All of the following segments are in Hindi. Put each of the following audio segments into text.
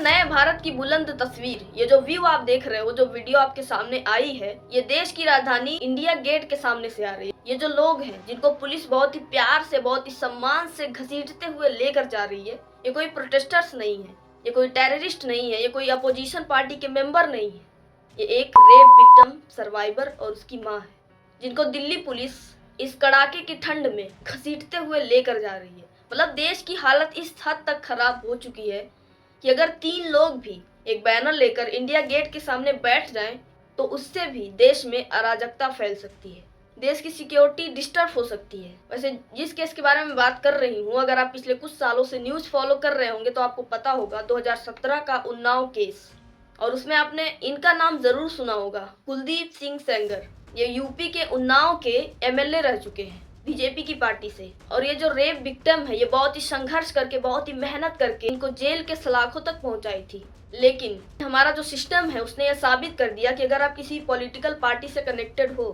नए भारत की बुलंद तस्वीर, ये जो व्यू आप देख रहे हो, जो वीडियो आपके सामने आई है, ये देश की राजधानी इंडिया गेट के सामने से आ रही है। ये जो लोग हैं जिनको पुलिस बहुत ही प्यार से, बहुत ही सम्मान से घसीटते हुए लेकर जा रही है, ये कोई प्रोटेस्टर्स नहीं है, ये कोई टेररिस्ट नहीं है, ये कोई अपोजिशन पार्टी के मेंबर नहीं है। ये एक रेप विक्टिम सर्वाइवर और उसकी माँ है, जिनको दिल्ली पुलिस इस कड़ाके की ठंड में घसीटते हुए लेकर जा रही है। मतलब देश की हालत इस हद तक खराब हो चुकी है कि अगर 3 लोग भी एक बैनर लेकर इंडिया गेट के सामने बैठ जाएं, तो उससे भी देश में अराजकता फैल सकती है, देश की सिक्योरिटी डिस्टर्ब हो सकती है। वैसे जिस केस के बारे में बात कर रही हूँ, अगर आप पिछले कुछ सालों से न्यूज़ फॉलो कर रहे होंगे तो आपको पता होगा 2017 का उन्नाव केस, और उसमें आपने इनका नाम जरूर सुना होगा, कुलदीप सिंह सेंगर। ये यूपी के उन्नाव के एमएलए रह चुके हैं बीजेपी की पार्टी से, और ये जो रेप विक्टिम है, ये बहुत ही संघर्ष करके, बहुत ही मेहनत करके इनको जेल के सलाखों तक पहुंचाई थी। लेकिन हमारा जो सिस्टम है उसने ये साबित कर दिया कि अगर आप किसी पॉलिटिकल पार्टी से कनेक्टेड हो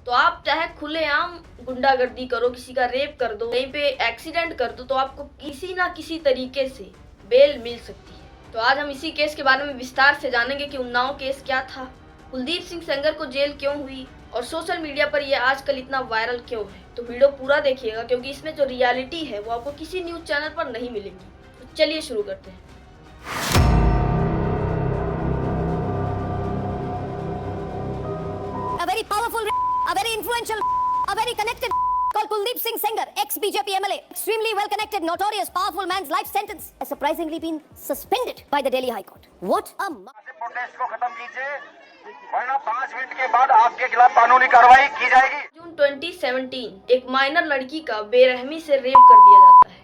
तो आप चाहे खुलेआम गुंडागर्दी करो, किसी का रेप कर दो, कहीं पे एक्सीडेंट कर दो, तो आपको किसी ना किसी तरीके से बेल मिल सकती है। तो आज हम इसी केस के बारे में विस्तार से जानेंगे कि उन्नाव केस क्या था, कुलदीप सिंह सेंगर को जेल क्यों हुई, और सोशल मीडिया पर ये आजकल इतना वायरल क्यों है। तो वीडियो पूरा देखिएगा, क्योंकि इसमें जो रियलिटी है वो आपको किसी न्यूज चैनल पर नहीं मिलेगी। तो चलिए शुरू करते हैं। A very powerful, a very influential, a very connected called Kuldeep Singh Sengar, ex-BJP MLA, extremely well connected, notorious, powerful man's life sentence has surprisingly been suspended by the Delhi High Court. What a protest को खत्म कीजिए, वरना 5 मिनट के बाद आपके खिलाफ कानूनी कार्रवाई की जाएगी। जून 2017 एक माइनर लड़की का बेरहमी से रेप कर दिया जाता है,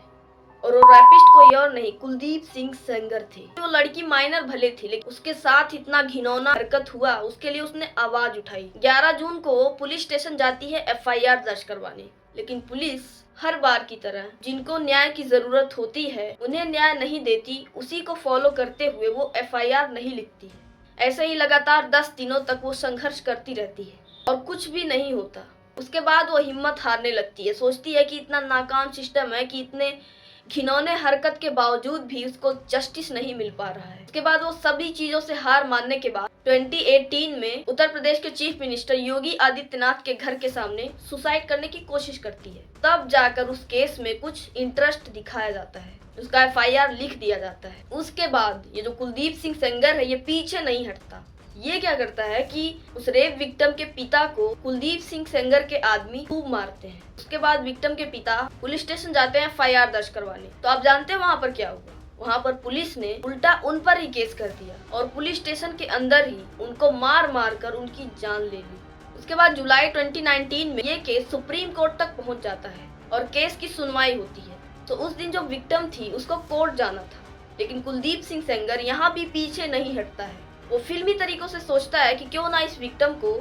और वो रैपिस्ट कोई और नहीं, कुलदीप सिंह सेंगर थे। वो लड़की माइनर भले थी, लेकिन उसके साथ इतना घिनौना हरकत हुआ, उसके लिए उसने आवाज उठाई। 11 जून को वो पुलिस स्टेशन जाती है FIR दर्ज करवाने, लेकिन पुलिस हर बार की तरह जिनको न्याय की जरूरत होती है उन्हें न्याय नहीं देती। उसी को फॉलो करते हुए वो FIR नहीं लिखती है। ऐसे ही लगातार 10 दिनों तक वो संघर्ष करती रहती है और कुछ भी नहीं होता। उसके बाद वो हिम्मत हारने लगती है, सोचती है कि इतना नाकाम सिस्टम है कि इतने घिनौने हरकत के बावजूद भी उसको जस्टिस नहीं मिल पा रहा है। उसके बाद वो सभी चीजों से हार मानने के बाद 2018 में उत्तर प्रदेश के चीफ मिनिस्टर योगी आदित्यनाथ के घर के सामने सुसाइड करने की कोशिश करती है। तब जाकर उस केस में कुछ इंटरेस्ट दिखाया जाता है, उसका FIR लिख दिया जाता है। उसके बाद ये जो कुलदीप सिंह सेंगर है, ये पीछे नहीं हटता। ये क्या करता है कि उस रेप विक्टिम के पिता को कुलदीप सिंह सेंगर के आदमी खूब मारते हैं। उसके बाद विक्टिम के पिता पुलिस स्टेशन जाते हैं FIR दर्ज करवाने। तो आप जानते हैं वहाँ पर क्या हुआ? वहाँ पर पुलिस ने उल्टा उन पर ही केस कर दिया और पुलिस स्टेशन के अंदर ही उनको मार मार कर उनकी जान ले ली। उसके बाद जुलाई 2019 में ये केस सुप्रीम कोर्ट तक पहुँच जाता है और केस की सुनवाई होती है। तो उस दिन जो विक्टिम थी उसको कोर्ट जाना था, लेकिन कुलदीप सिंह सेंगर यहाँ भी पीछे नहीं हटता है। वो फिल्मी तरीकों से सोचता है कि क्यों ना इस विक्टिम को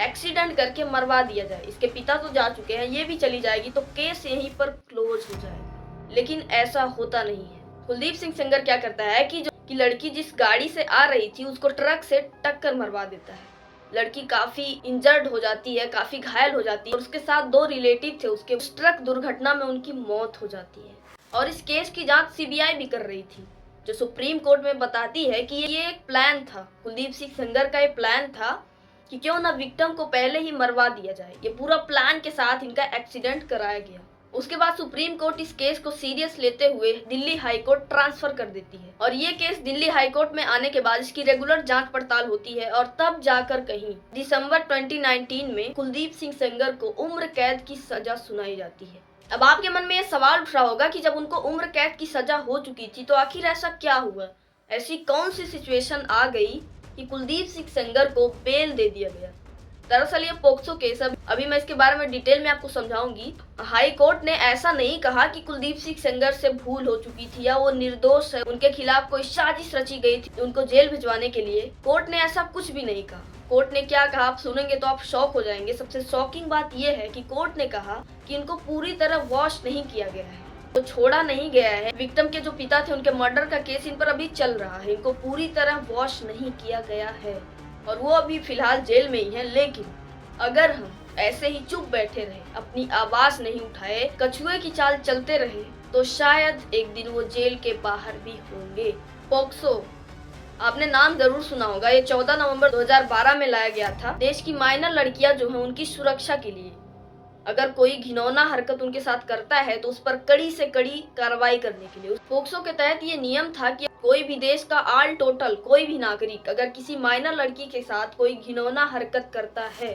एक्सीडेंट करके मरवा दिया जाए। इसके पिता तो जा चुके हैं, ये भी चली जाएगी तो केस यहीं पर क्लोज हो जाएगा। लेकिन ऐसा होता नहीं है। कुलदीप सिंह सेंगर क्या करता है कि लड़की जिस गाड़ी से आ रही थी उसको ट्रक से टक्कर मरवा देता है। लड़की काफी इंजर्ड हो जाती है, काफी घायल हो जाती है, और उसके साथ 2 रिलेटिव थे उसके। उस ट्रक दुर्घटना में उनकी मौत हो जाती है। और इस केस की जांच CBI भी कर रही थी, जो सुप्रीम कोर्ट में बताती है कि ये एक प्लान था, कुलदीप सिंह सेंगर का एक प्लान था कि क्यों ना विक्टिम को पहले ही मरवा दिया जाए। ये पूरा प्लान के साथ इनका एक्सीडेंट कराया गया। उसके बाद सुप्रीम कोर्ट इस केस को सीरियस लेते हुए दिल्ली हाई कोर्ट ट्रांसफर कर देती है, और ये केस दिल्ली हाई कोर्ट में आने के बाद इसकी रेगुलर जांच पड़ताल होती है, और तब जाकर कहीं दिसंबर 2019 में कुलदीप सिंह सेंगर को उम्र कैद की सजा सुनाई जाती है। अब आपके मन में ये सवाल उठ रहा होगा कि जब उनको उम्र कैद की सजा हो चुकी थी तो आखिर ऐसा क्या हुआ, ऐसी कौन सी सिचुएशन आ गई कि कुलदीप सिंह सेंगर को बेल दे दिया गया। दरअसल ये पोक्सो केस है, अभी मैं इसके बारे में डिटेल में आपको समझाऊंगी। हाई कोर्ट ने ऐसा नहीं कहा कि कुलदीप सिंह सेंगर से भूल हो चुकी थी या वो निर्दोष है, उनके खिलाफ कोई साजिश रची गई थी उनको जेल भिजवाने के लिए। कोर्ट ने ऐसा कुछ भी नहीं कहा। कोर्ट ने क्या कहा आप सुनेंगे तो आप शॉक हो जाएंगे। सबसे शॉकिंग बात यह है कि कोर्ट ने कहा कि इनको पूरी तरह वॉश नहीं किया गया है, तो छोड़ा नहीं गया है। विक्टिम के जो पिता थे उनके मर्डर का केस इन पर अभी चल रहा है, इनको पूरी तरह वॉश नहीं किया गया है और वो अभी फिलहाल जेल में ही है। लेकिन अगर हम ऐसे ही चुप बैठे रहे, अपनी आवाज नहीं उठाए, कछुए की चाल चलते रहे, तो शायद एक दिन वो जेल के बाहर भी होंगे। पोक्सो, आपने नाम जरूर सुना होगा। ये 14 नवंबर 2012 में लाया गया था देश की माइनर लड़कियां जो हैं उनकी सुरक्षा के लिए। अगर कोई घिनौना हरकत उनके साथ करता है तो उस पर कड़ी से कड़ी कार्रवाई करने के लिए उस पोक्सो के तहत ये नियम था कि कोई भी देश का ऑल टोटल कोई भी नागरिक अगर किसी माइनर लड़की के साथ कोई घिनौना हरकत करता है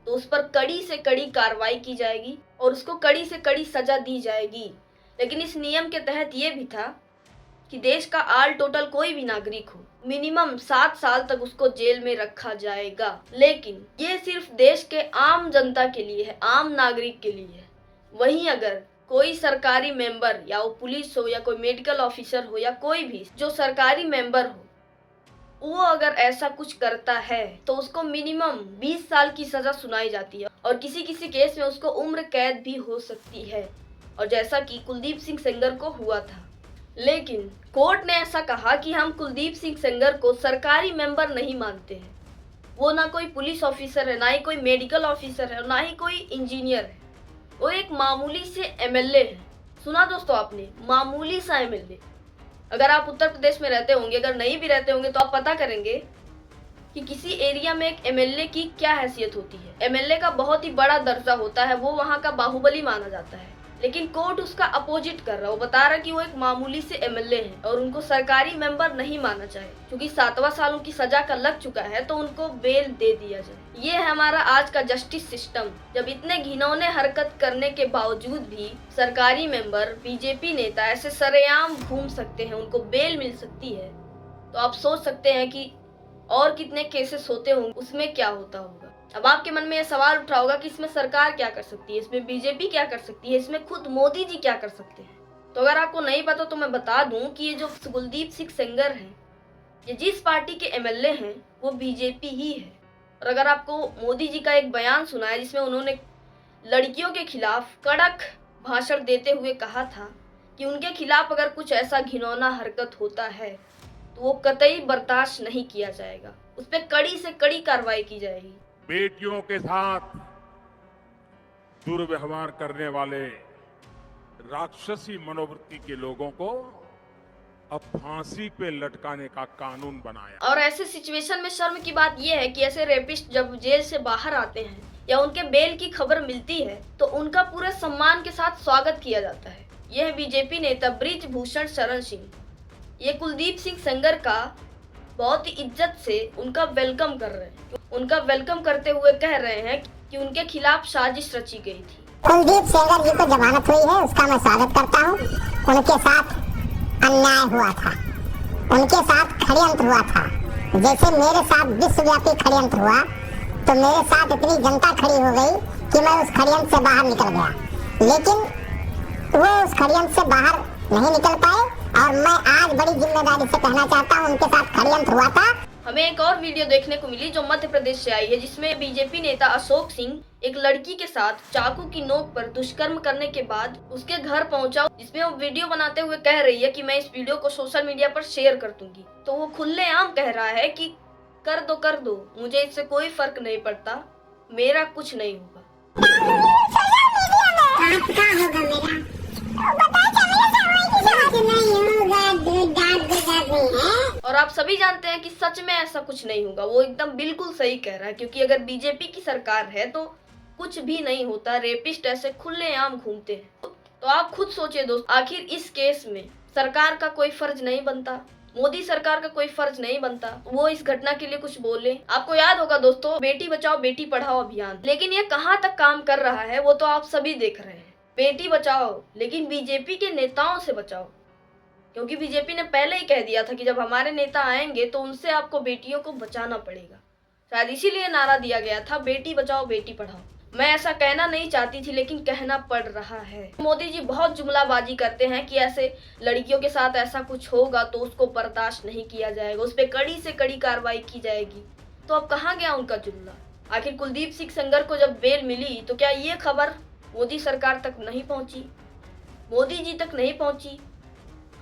तो उस पर कड़ी से कड़ी कार्रवाई की जाएगी और उसको कड़ी से कड़ी सजा दी जाएगी। लेकिन इस नियम के तहत ये भी था कि देश का ऑल टोटल कोई भी नागरिक हो मिनिमम 7 साल तक उसको जेल में रखा जाएगा। लेकिन ये सिर्फ देश के आम जनता के लिए है, आम नागरिक के लिए है। वहीं अगर कोई सरकारी मेंबर या वो पुलिस हो या कोई मेडिकल ऑफिसर हो या कोई भी जो सरकारी मेंबर हो वो अगर ऐसा कुछ करता है तो उसको मिनिमम 20 साल की सजा सुनाई जाती है और किसी किसी केस में उसको उम्र कैद भी हो सकती है। और जैसा कि कुलदीप सिंह सेंगर को हुआ था। लेकिन कोर्ट ने ऐसा कहा कि हम कुलदीप सिंह सेंगर को सरकारी मेंबर नहीं मानते हैं। वो ना कोई पुलिस ऑफिसर है, ना ही कोई मेडिकल ऑफिसर है, ना ही कोई इंजीनियर है। वो एक मामूली से एमएलए है। सुना दोस्तों आपने, मामूली सा एमएलए। अगर आप उत्तर प्रदेश में रहते होंगे, अगर नहीं भी रहते होंगे तो आप पता करेंगे कि किसी एरिया में एक एमएलए की क्या हैसियत होती है। एमएलए का बहुत ही बड़ा दर्जा होता है, वो वहाँ का बाहुबली माना जाता है। लेकिन कोर्ट उसका अपोजिट कर रहा है, वो बता रहा है कि वो एक मामूली से एमएलए है और उनको सरकारी मेंबर नहीं माना जाए। क्योंकि 7वां साल उनकी सजा का लग चुका है तो उनको बेल दे दिया जाए। ये है हमारा आज का जस्टिस सिस्टम। जब इतने घिनौने हरकत करने के बावजूद भी सरकारी मेंबर, बीजेपी नेता ऐसे सरेआम घूम सकते हैं, उनको बेल मिल सकती है, तो आप सोच सकते हैं कि और कितने केसेस होते होंगे, उसमें क्या होता होगा। अब आपके मन में यह सवाल उठा होगा कि इसमें सरकार क्या कर सकती है, इसमें बीजेपी क्या कर सकती है, इसमें खुद मोदी जी क्या कर सकते हैं। तो अगर आपको नहीं पता तो मैं बता दूं कि ये जो कुलदीप सिंह सेंगर हैं, ये जिस पार्टी के एमएलए हैं वो बीजेपी ही है। और अगर आपको मोदी जी का एक बयान सुना है जिसमें उन्होंने लड़कियों के खिलाफ कड़क भाषण देते हुए कहा था कि उनके खिलाफ अगर कुछ ऐसा घिनौना हरकत होता है तो वो कतई बर्दाश्त नहीं किया जाएगा, उस पर कड़ी से कड़ी कार्रवाई की जाएगी। बेटियों के साथ दुर्व्यवहार करने वाले राक्षसी मनोवृत्ति के लोगों को अब फांसी पे लटकाने का कानून बनाया। और ऐसे सिचुएशन में शर्म की बात यह है कि ऐसे रेपिस्ट जब जेल से बाहर आते हैं या उनके बेल की खबर मिलती है तो उनका पूरे सम्मान के साथ स्वागत किया जाता है। यह बीजेपी नेता बृजभूषण शरण सिंह ये कुलदीप सिंह सेंगर का बहुत ही इज्जत से उनका वेलकम कर रहे हैं। उनका वेलकम करते हुए कह रहे हैं कि उनके खिलाफ साजिश रची गई थी। कुलदीप सेंगर जी को जमानत हुई है, उसका मैं स्वागत करता हूँ। उनके साथ अन्याय हुआ था, उनके साथ षड्यंत्र हुआ था। जैसे मेरे साथ विश्वव्यापी षड्यंत्र हुआ तो मेरे साथ इतनी जनता खड़ी हो गई कि मैं उस षड्यंत्र से बाहर निकल गया, लेकिन वो उस षड्यंत्र से बाहर नहीं निकल पाए। और मैं आज बड़ी जिम्मेदारी से कहना चाहता हूँ, उनके साथ षड्यंत्र हुआ था। हमें एक और वीडियो देखने को मिली जो मध्य प्रदेश से आई है, जिसमें बीजेपी नेता अशोक सिंह एक लड़की के साथ चाकू की नोक पर दुष्कर्म करने के बाद उसके घर पहुंचा, जिसमें वो वीडियो बनाते हुए कह रही है कि मैं इस वीडियो को सोशल मीडिया पर शेयर कर दूंगी। तो वो खुलेआम कह रहा है कि कर दो, मुझे इससे कोई फर्क नहीं पड़ता, मेरा कुछ नहीं होगा। और आप सभी जानते हैं कि सच में ऐसा कुछ नहीं होगा। वो एकदम बिल्कुल सही कह रहा है, क्योंकि अगर बीजेपी की सरकार है तो कुछ भी नहीं होता। रेपिस्ट ऐसे खुलेआम घूमते हैं। तो आप खुद सोचिए दोस्त, आखिर इस केस में सरकार का कोई फर्ज नहीं बनता, मोदी सरकार का कोई फर्ज नहीं बनता वो इस घटना के लिए कुछ बोले। आपको याद होगा दोस्तों, बेटी बचाओ बेटी पढ़ाओ अभियान, लेकिन ये कहाँ तक काम कर रहा है वो तो आप सभी देख रहे हैं। बेटी बचाओ, लेकिन बीजेपी के नेताओं से बचाओ, क्योंकि बीजेपी ने पहले ही कह दिया था कि जब हमारे नेता आएंगे तो उनसे आपको बेटियों को बचाना पड़ेगा। शायद इसीलिए नारा दिया गया था, बेटी बचाओ बेटी पढ़ाओ। मैं ऐसा कहना नहीं चाहती थी, लेकिन कहना पड़ रहा है। मोदी जी बहुत जुमलाबाजी करते हैं कि ऐसे लड़कियों के साथ ऐसा कुछ होगा तो उसको बर्दाश्त नहीं किया जाएगा, उस पर कड़ी से कड़ी कार्रवाई की जाएगी। तो अब कहाँ गया उनका जुमला? आखिर कुलदीप सिंह सेंगर को जब बेल मिली तो क्या ये खबर मोदी सरकार तक नहीं पहुंची, मोदी जी तक नहीं पहुंची?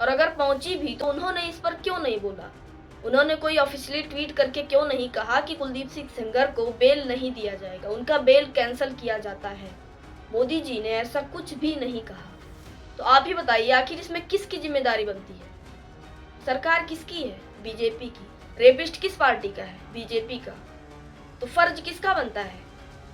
और अगर पहुंची भी तो उन्होंने इस पर क्यों नहीं बोला? उन्होंने कोई ऑफिशियली ट्वीट करके क्यों नहीं कहा कि कुलदीप सिंह सेंगर को बेल नहीं दिया जाएगा, उनका बेल कैंसिल किया जाता है? मोदी जी ने ऐसा कुछ भी नहीं कहा। तो आप ही बताइए, आखिर इसमें किसकी जिम्मेदारी बनती है? सरकार किसकी है? बीजेपी की। रेपिस्ट किस पार्टी का है? बीजेपी का। तो फर्ज किसका बनता है?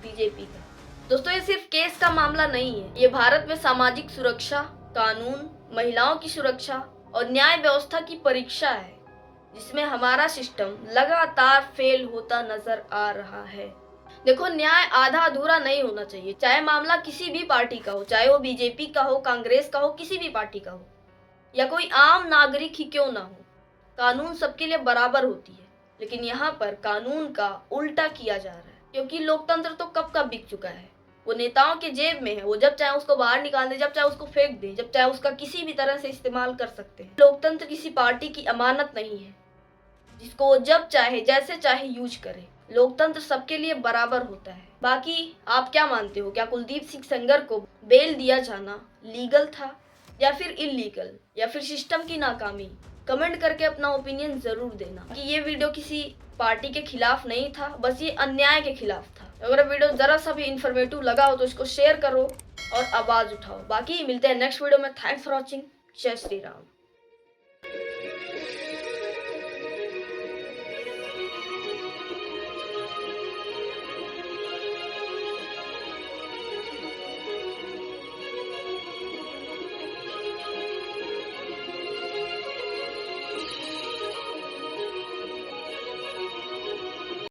बीजेपी का। दोस्तों, ये सिर्फ केस का मामला नहीं है, ये भारत में सामाजिक सुरक्षा, कानून, महिलाओं की सुरक्षा और न्याय व्यवस्था की परीक्षा है, जिसमें हमारा सिस्टम लगातार फेल होता नजर आ रहा है। देखो, न्याय आधा अधूरा नहीं होना चाहिए, चाहे मामला किसी भी पार्टी का हो, चाहे वो बीजेपी का हो, कांग्रेस का हो, किसी भी पार्टी का हो, या कोई आम नागरिक ही क्यों ना हो। कानून सबके लिए बराबर होती है, लेकिन यहाँ पर कानून का उल्टा किया जा रहा है, क्योंकि लोकतंत्र तो कब का बिक चुका है। वो नेताओं के जेब में है, वो जब चाहे उसको बाहर निकाल दे, जब चाहे उसको फेंक दे, जब चाहे उसका किसी भी तरह से इस्तेमाल कर सकते हैं। लोकतंत्र किसी पार्टी की अमानत नहीं है जिसको वो जब चाहे जैसे चाहे यूज करे। लोकतंत्र सबके लिए बराबर होता है। बाकी आप क्या मानते हो? क्या कुलदीप सिंह सेंगर को बेल दिया जाना लीगल था या फिर इलीगल, या फिर सिस्टम की नाकामी? कमेंट करके अपना ओपिनियन जरूर देना। कि ये वीडियो किसी पार्टी के खिलाफ नहीं था, बस ये अन्याय के खिलाफ था। अगर वीडियो जरा सा भी इंफॉर्मेटिव लगा हो तो इसको शेयर करो और आवाज उठाओ। बाकी मिलते हैं नेक्स्ट वीडियो में। Thanks for watching. जय श्री राम।